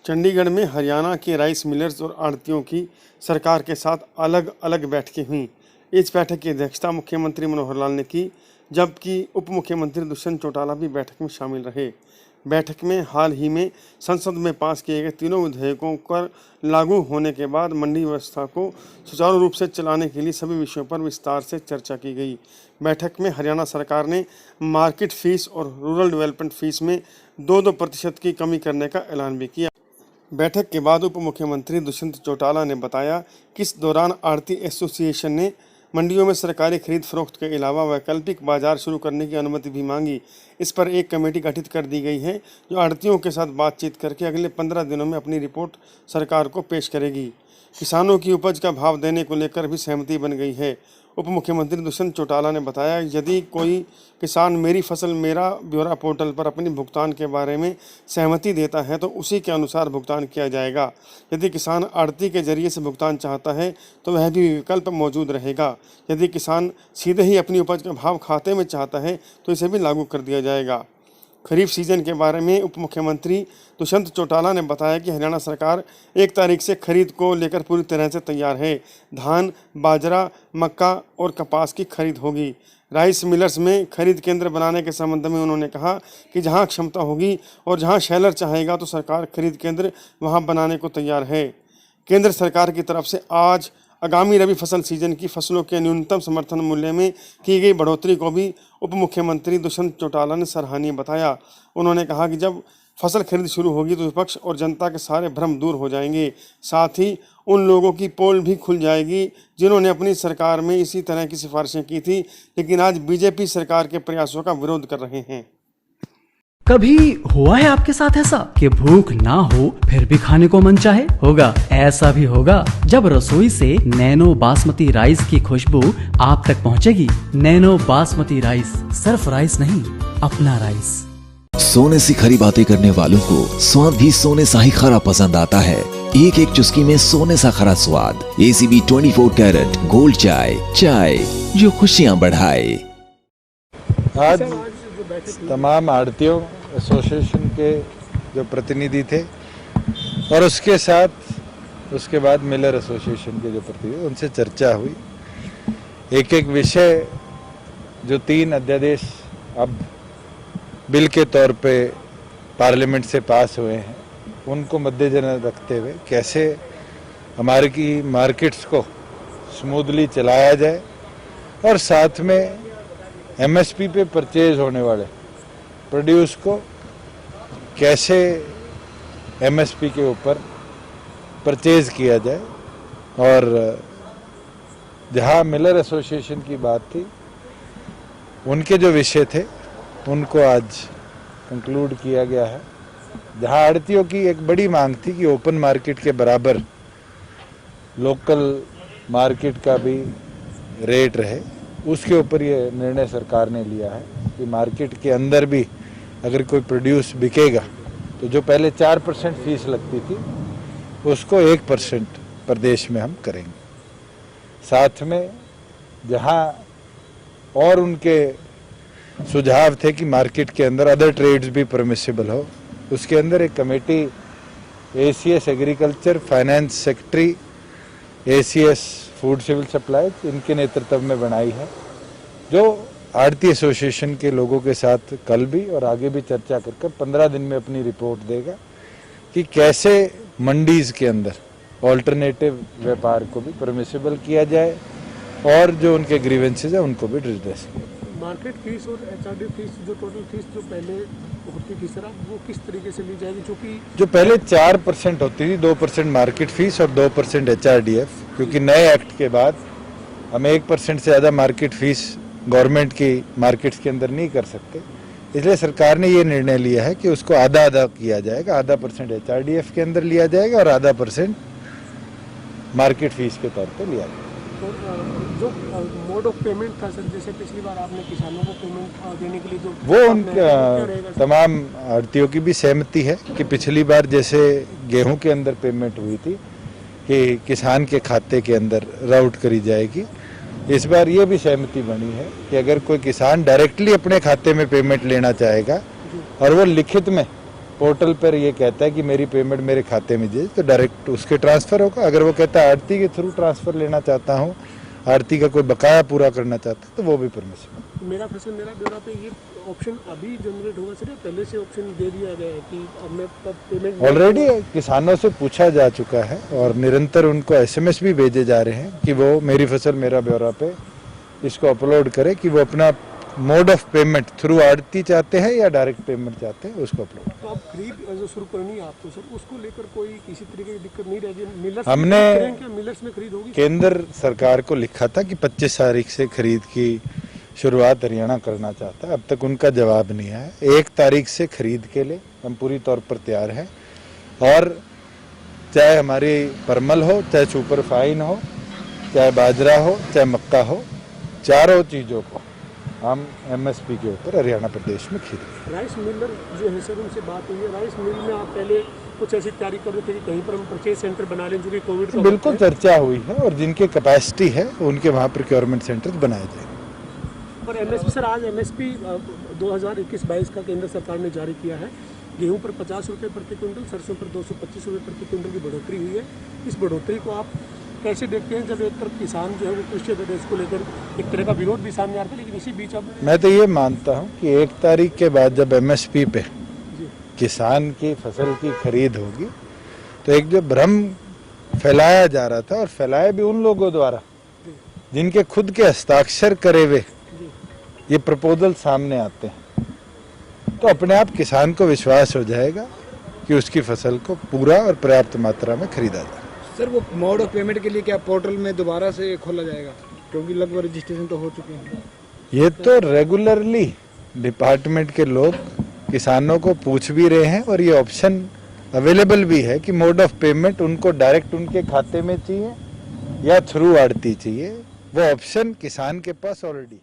चंडीगढ़ में हरियाणा के rice millers और आढ़तियों की सरकार के साथ अलग अलग बैठकें हुईं। इस बैठक की अध्यक्षता मुख्यमंत्री मनोहर लाल ने की, जबकि उप मुख्यमंत्री दुष्यंत चौटाला भी बैठक में शामिल रहे। बैठक में हाल ही में संसद में पास किए गए तीनों विधेयकों पर लागू होने के बाद मंडी व्यवस्था को सुचारू रूप से चलाने के लिए सभी विषयों पर विस्तार से चर्चा की गई। बैठक में हरियाणा सरकार ने मार्केट फीस और रूरल डेवलपमेंट फीस में 2-2% की कमी करने का ऐलान भी किया। बैठक के बाद उप मुख्यमंत्री दुष्यंत चौटाला ने बताया कि इस दौरान आढ़ती एसोसिएशन ने मंडियों में सरकारी खरीद फरोख्त के अलावा वैकल्पिक बाजार शुरू करने की अनुमति भी मांगी। इस पर एक कमेटी गठित कर दी गई है जो आढ़तियों के साथ बातचीत करके अगले 15 दिनों में अपनी रिपोर्ट सरकार को पेश करेगी। किसानों की उपज का भाव देने को लेकर भी सहमति बन गई है। उप मुख्यमंत्री दुष्यंत चौटाला ने बताया, यदि कोई किसान मेरी फसल मेरा ब्यौरा पोर्टल पर अपनी भुगतान के बारे में सहमति देता है तो उसी के अनुसार भुगतान किया जाएगा। यदि किसान आढ़ती के जरिए से भुगतान चाहता है तो वह भी विकल्प मौजूद रहेगा। यदि किसान सीधे ही अपनी उपज का भाव खाते में चाहता है तो इसे भी लागू कर दिया जाएगा। खरीफ सीजन के बारे में उप मुख्यमंत्री दुष्यंत चौटाला ने बताया कि हरियाणा सरकार 1 तारीख से खरीद को लेकर पूरी तरह से तैयार है। धान, बाजरा, मक्का और कपास की खरीद होगी। राइस मिलर्स में खरीद केंद्र बनाने के संबंध में उन्होंने कहा कि जहां क्षमता होगी और जहां शेलर चाहेगा तो सरकार खरीद केंद्र वहां बनाने को तैयार है। केंद्र सरकार की तरफ से आज आगामी रबी फसल सीजन की फसलों के न्यूनतम समर्थन मूल्य में की गई बढ़ोतरी को भी उप मुख्यमंत्री दुष्यंत चौटाला ने सराहनीय बताया। उन्होंने कहा कि जब फसल खरीद शुरू होगी तो विपक्ष और जनता के सारे भ्रम दूर हो जाएंगे। साथ ही उन लोगों की पोल भी खुल जाएगी जिन्होंने अपनी सरकार में इसी तरह की सिफारिशें की थी, लेकिन आज बीजेपी सरकार के प्रयासों का विरोध कर रहे हैं। कभी हुआ है आपके साथ ऐसा कि भूख ना हो फिर भी खाने को मन चाहे? होगा, ऐसा भी होगा जब रसोई से नैनो बासमती राइस की खुशबू आप तक पहुंचेगी। नैनो बासमती राइस सिर्फ राइस नहीं, अपना राइस। सोने से खरी बातें करने वालों को स्वाद भी सोने सा ही खरा पसंद आता है। एक एक चुस्की में सोने सा खरा स्वाद। ACB 24 कैरेट गोल्ड चाय, चाय जो खुशियाँ बढ़ाए। आज तमाम आढ़तियों एसोसिएशन के जो प्रतिनिधि थे और उसके बाद मिलर एसोसिएशन के जो प्रतिनिधि, उनसे चर्चा हुई। एक एक विषय जो 3 अध्यादेश अब बिल के तौर पे पार्लियामेंट से पास हुए हैं, उनको मद्देनजर रखते हुए कैसे हमारे की मार्केट्स को स्मूथली चलाया जाए और साथ में MSP पे परचेज होने वाले प्रोड्यूस को कैसे MSP के ऊपर परचेज किया जाए। और जहां मिलर एसोसिएशन की बात थी, उनके जो विषय थे उनको आज कंक्लूड किया गया है। जहां आढ़तियों की एक बड़ी मांग थी कि ओपन मार्केट के बराबर लोकल मार्केट का भी रेट रहे, उसके ऊपर ये निर्णय सरकार ने लिया है कि मार्केट के अंदर भी अगर कोई प्रोड्यूस बिकेगा तो जो पहले 4% फीस लगती थी उसको 1% प्रदेश में हम करेंगे। साथ में जहां और उनके सुझाव थे कि मार्केट के अंदर अदर ट्रेड्स भी परमिसिबल हो, उसके अंदर एक committee ACS agriculture, finance secretary, ACS food civil supplies, इनके नेतृत्व में बनाई है, जो आढ़ती एसोसिएशन के लोगों के साथ कल भी और आगे भी चर्चा कर 15 दिन में अपनी रिपोर्ट देगा कि कैसे मंडीज के अंदर ऑल्टरनेटिव व्यापार को भी परमिसिबल किया जाए और जो उनके ग्रीवेंसेज है उनको भी एड्रेस किया। मार्केट फीस और HRD फीस, जो टोटल फीस जो पहले होती थी सर, वो किस तरीके से ली जाएगी? क्योंकि जो पहले 4% होती थी, 2% मार्केट फीस और 2% HRDF, क्योंकि नए एक्ट के बाद हम 1% से ज़्यादा मार्केट फीस गवर्नमेंट की मार्केट्स के अंदर नहीं कर सकते, इसलिए सरकार ने ये निर्णय लिया है कि उसको आधा किया जाएगा। आधा % HRDF के अंदर लिया जाएगा और आधा % मार्केट फीस के तौर पर लिया जाएगा। तो जो मोड ऑफ पेमेंट था सर, जैसे पिछली बार आपने किसानों को पेमेंट देने के लिए जो वो उनका तमाम आढ़तियों की भी सहमति है कि पिछली बार जैसे गेहूं के अंदर पेमेंट हुई थी कि किसान के खाते के अंदर राउट करी जाएगी, इस बार ये भी सहमति बनी है कि अगर कोई किसान डायरेक्टली अपने खाते में पेमेंट लेना चाहेगा और वो लिखित में पोर्टल पर ये कहता है कि मेरी पेमेंट मेरे खाते में दीजिए, तो डायरेक्ट उसके ट्रांसफर होगा। अगर वो कहता है आरती के थ्रू ट्रांसफर लेना चाहता हूँ, आरती का कोई बकाया पूरा करना चाहता है, तो वो भी परमिशन है। मेरा फसल मेरा ब्यौरा पे ये ऑप्शन अभी जनरेट होगा सर, पहले से ऑप्शन दे दिया गया है कि अब मैं पेमेंट ऑलरेडी किसानों से पूछा जा चुका है और निरंतर उनको एसएमएस भी भेजे जा रहे हैं कि वो मेरी फसल मेरा ब्यौरा पे इसको अपलोड करे, कि वो अपना मोड ऑफ पेमेंट थ्रू आड़ती चाहते हैं या डायरेक्ट पेमेंट चाहते हैं, उसको अपलोड। तो आप खरीद जो शुरू करनी है आपको सर, उसको लेकर कोई किसी तरीके की दिक्कत नहीं रहेगी? मिलर्स हमने क्या मिलर्स में खरीद होगी? केंद्र सरकार को लिखा था कि 25 तारीख से खरीद की शुरुआत हरियाणा करना चाहता है, अब तक उनका जवाब नहीं आया। 1 तारीख से खरीद के लिए हम पूरी तौर पर तैयार हैं, और चाहे हमारी परमल हो, चाहे सुपर फाइन हो, चाहे बाजरा हो, चाहे मक्का हो, चारों चीज़ों को हम एमएसपी के ऊपर हरियाणा प्रदेश में खरीदेंगे। राइस मिलर जो है सर, उनसे बात हुई है, राइस मिल में आप पहले कुछ ऐसी तैयारी कर रहे थे कि कहीं पर हम परचेज सेंटर बना लें, जो कि कोविड का बिल्कुल चर्चा हुई है, और जिनके कैपेसिटी है उनके वहाँ प्रोक्योरमेंट सेंटर बनाए जाएंगे। पर एमएसपी सर, आज एमएसपी 2021-22 का केंद्र सरकार ने जारी किया है। गेहूं पर 50 रुपये प्रति क्विंटल, सरसों पर 225 रुपये प्रति क्विंटल की बढ़ोतरी हुई है। इस बढ़ोतरी को आप कैसे देखते हैं, जब एक तरफ किसान जो है वो कृषि अध्यादेश को लेकर एक तरह का विरोध भी सामने आ रहा है, लेकिन इसी बीच अब मैं तो ये मानता हूँ कि 1 तारीख के बाद जब एमएसपी पे किसान की फसल की खरीद होगी, तो एक जो भ्रम फैलाया जा रहा था, और फैलाया भी उन लोगों द्वारा जिनके खुद के हस्ताक्षर करे हुए ये प्रपोजल सामने आते हैं, तो अपने आप किसान को विश्वास हो जाएगा कि उसकी फसल को पूरा और पर्याप्त मात्रा में खरीदा जाए। सर, वो मोड ऑफ पेमेंट के लिए क्या पोर्टल में दोबारा से खोला जाएगा, क्योंकि लगभग रजिस्ट्रेशन तो हो चुके हैं? ये तो रेगुलरली डिपार्टमेंट के लोग किसानों को पूछ भी रहे हैं, और ये ऑप्शन अवेलेबल भी है कि मोड ऑफ पेमेंट उनको डायरेक्ट उनके खाते में चाहिए या थ्रू आड़ती चाहिए, वो ऑप्शन किसान के पास ऑलरेडी